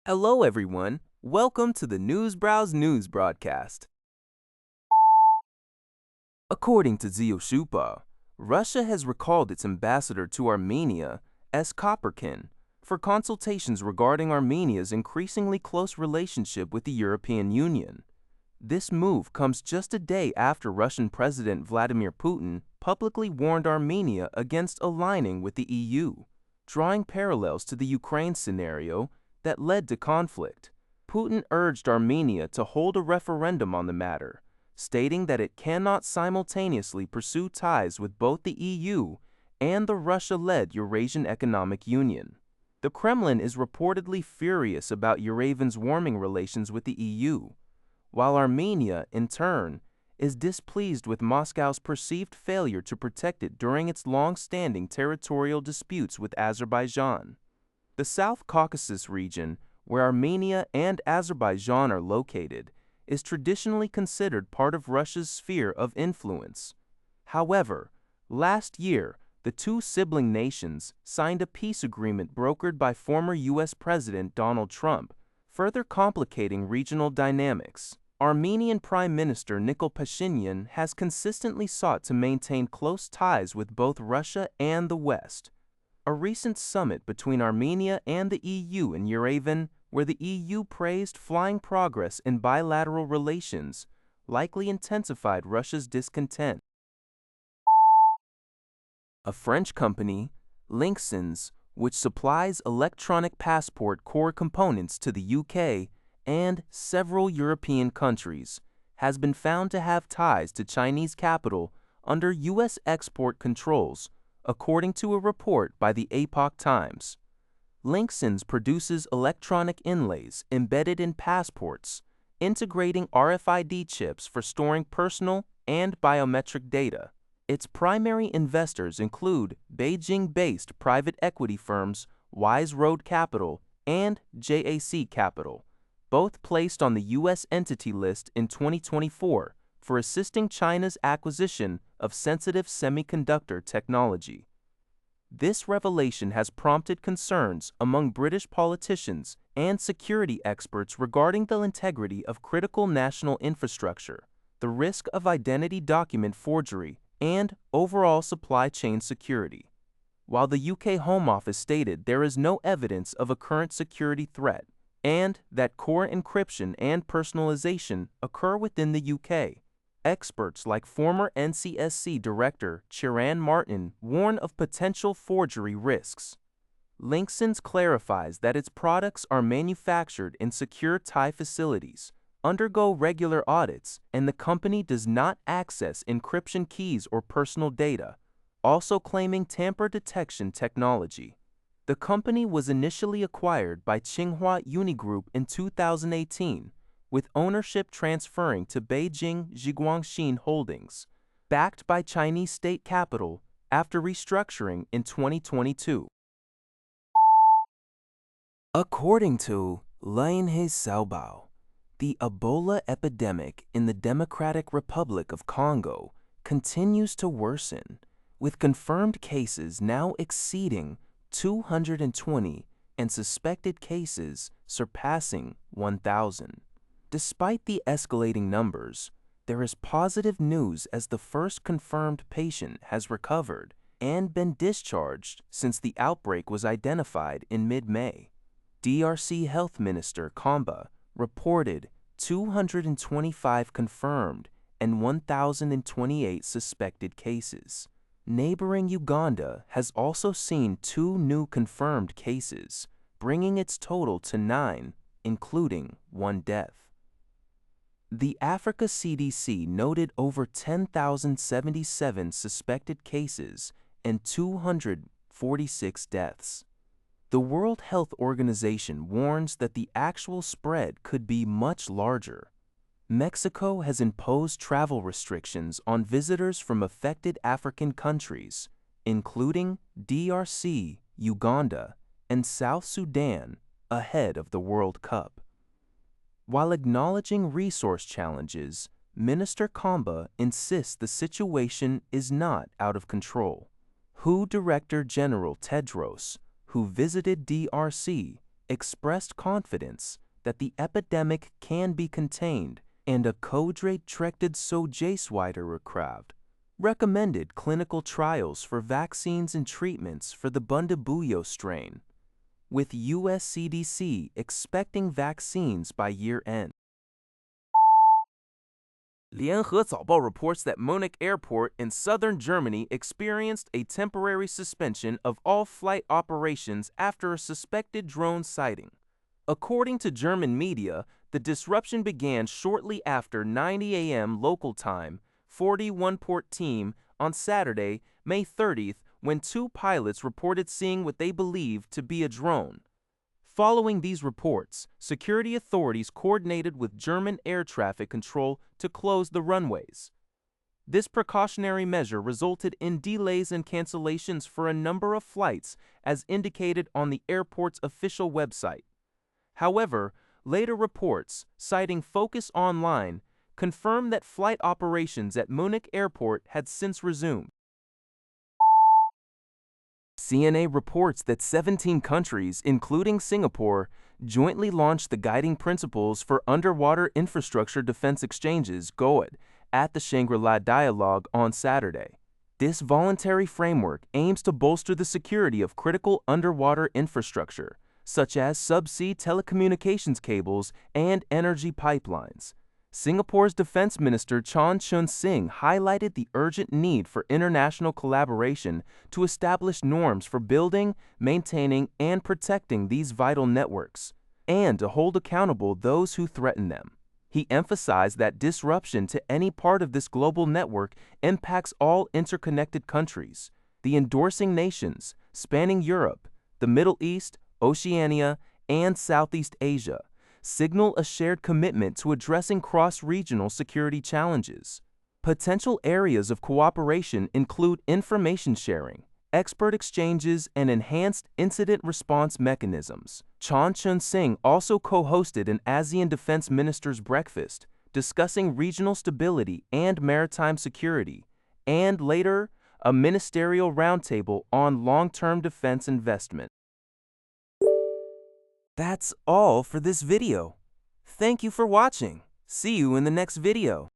Hello, everyone. Welcome to the Newsbrowse News broadcast. According to Zioshupa, Russia has recalled its ambassador to Armenia, S. Kopperkin, for consultations regarding Armenia's increasingly close relationship with the European Union. This move comes just a day after Russian President Vladimir Putin publicly warned Armenia against aligning with the EU, drawing parallels to the Ukraine scenario that led to conflict. Putin urged Armenia to hold a referendum on the matter, stating that it cannot simultaneously pursue ties with both the EU and the Russia-led Eurasian Economic Union. The Kremlin is reportedly furious about Yerevan's warming relations with the EU, while Armenia, in turn, is displeased with Moscow's perceived failure to protect it during its long-standing territorial disputes with Azerbaijan. The South Caucasus region, where Armenia and Azerbaijan are located, is traditionally considered part of Russia's sphere of influence. However, last year, the two sibling nations signed a peace agreement brokered by former U.S. President Donald Trump, further complicating regional dynamics. Armenian Prime Minister Nikol Pashinyan has consistently sought to maintain close ties with both Russia and the West. A recent summit between Armenia and the EU in Yerevan, where the EU praised flying progress in bilateral relations, likely intensified Russia's discontent. A French company, Linxens, which supplies electronic passport core components to the UK and several European countries, has been found to have ties to Chinese capital under U.S. export controls, according to a report by the Epoch Times. Linxens produces electronic inlays embedded in passports, integrating RFID chips for storing personal and biometric data. Its primary investors include Beijing-based private equity firms Wise Road Capital and JAC Capital, both placed on the U.S. Entity List in 2024 for assisting China's acquisition of sensitive semiconductor technology. This revelation has prompted concerns among British politicians and security experts regarding the integrity of critical national infrastructure, the risk of identity document forgery, and overall supply chain security. While the UK Home Office stated there is no evidence of a current security threat, and that core encryption and personalization occur within the UK, experts like former NCSC Director Chiran Martin warn of potential forgery risks. Linxens clarifies that its products are manufactured in secure Thai facilities, undergo regular audits, and the company does not access encryption keys or personal data, also claiming tamper detection technology. The company was initially acquired by Tsinghua Unigroup in 2018, with ownership transferring to Beijing Zhiguangxin Holdings, backed by Chinese state capital after restructuring in 2022. According to Lainhe Xiaobao, the Ebola epidemic in the Democratic Republic of Congo continues to worsen, with confirmed cases now exceeding 220 and suspected cases surpassing 1,000. Despite the escalating numbers, there is positive news as the first confirmed patient has recovered and been discharged since the outbreak was identified in mid-May. DRC Health Minister Kamba reported 225 confirmed and 1,028 suspected cases. Neighboring Uganda has also seen 2 new confirmed cases, bringing its total to 9, including 1 death. The Africa CDC noted over 10,077 suspected cases and 246 deaths. The World Health Organization warns that the actual spread could be much larger. Mexico has imposed travel restrictions on visitors from affected African countries, including DRC, Uganda, and South Sudan, ahead of the World Cup. While acknowledging resource challenges, Minister Kamba insists the situation is not out of control. WHO Director General Tedros, who visited DRC, expressed confidence that the epidemic can be contained, and a kodretrekted sojaeswiderkraft recommended clinical trials for vaccines and treatments for the Bundabuyo strain, with US CDC expecting vaccines by year-end. 联合早报 reports that Munich Airport in southern Germany experienced a temporary suspension of all flight operations after a suspected drone sighting. According to German media, the disruption began shortly after 9 a.m. local time, 41 Port Team, on Saturday, May 30th, when two pilots reported seeing what they believed to be a drone. Following these reports, security authorities coordinated with German air traffic control to close the runways. This precautionary measure resulted in delays and cancellations for a number of flights, as indicated on the airport's official website. However, later reports, citing Focus Online, confirmed that flight operations at Munich Airport had since resumed. CNA reports that 17 countries, including Singapore, jointly launched the Guiding Principles for Underwater Infrastructure Defense Exchanges (GOID) at the Shangri-La Dialogue on Saturday. This voluntary framework aims to bolster the security of critical underwater infrastructure, such as subsea telecommunications cables and energy pipelines. Singapore's Defense Minister Chan Chun Sing highlighted the urgent need for international collaboration to establish norms for building, maintaining, and protecting these vital networks, and to hold accountable those who threaten them. He emphasized that disruption to any part of this global network impacts all interconnected countries. The endorsing nations, spanning Europe, the Middle East, Oceania, and Southeast Asia, signal a shared commitment to addressing cross-regional security challenges. Potential areas of cooperation include information sharing, expert exchanges, and enhanced incident response mechanisms. Chan Chun Sing also co-hosted an ASEAN Defense Ministers' Breakfast, discussing regional stability and maritime security, and later, a ministerial roundtable on long-term defense investment. That's all for this video. Thank you for watching. See you in the next video.